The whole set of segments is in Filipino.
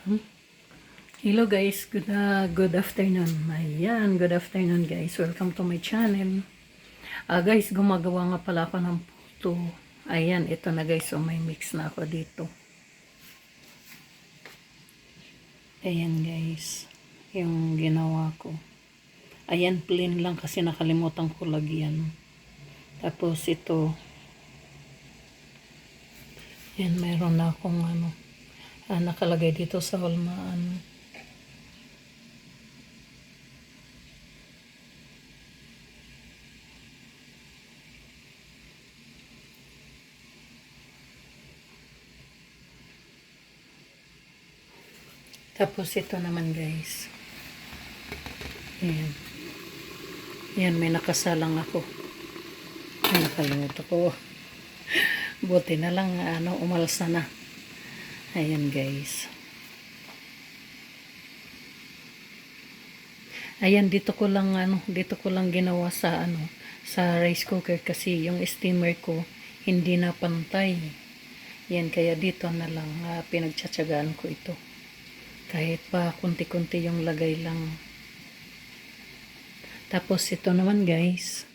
Hello guys, good afternoon. Ayan, good afternoon guys. Welcome to my channel. Guys, gumagawa nga pala ako ng puto. Ayan, ito na guys. So may mix na ako dito. Ayan guys, yung ginawa ko. Ayan, plain lang kasi nakalimutan ko lagyan. Tapos ito, yan, mayroon na akong nakalagay dito sa hulmaan. Tapos ito naman guys. Ayan. Yan, may nakasalang ako. Ay, nakalimutan ko. Buti na lang, umalsa na. Ayan guys. Ayan, dito ko lang ginawa sa sa rice cooker kasi yung steamer ko hindi na pantay. Yan, kaya dito na lang pinagtsatsagaan ko ito. Kahit pa kunti-kunti yung lagay lang. Tapos ito naman guys.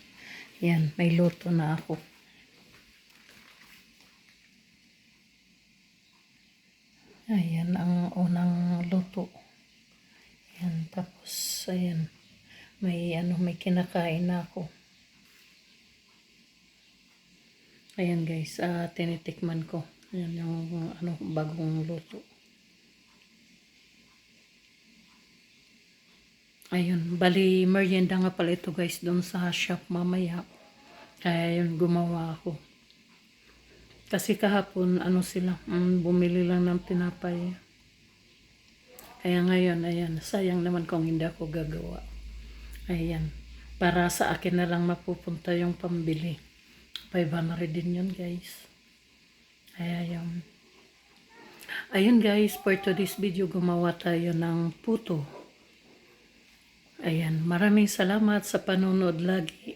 Yan, may luto na ako. Ayan ang unang luto. Ayan, tapos ayan. May kinakain na ako. Ayan guys, tinitikman ko. Ayan yung bagong luto. Ayun, bali merienda nga pala ito guys doon sa shop mamaya. Kaya yun, gumawa ako. Kasi kahapon, sila, bumili lang ng tinapay. Kaya ngayon, ayan, sayang naman kung hindi ako gagawa. Ayan, para sa akin na lang mapupunta yung pambili. 500 din yun guys. Kaya yun. Ayun guys, for today's video, gumawa tayo ng puto. Ayan, maraming salamat sa panonood lagi.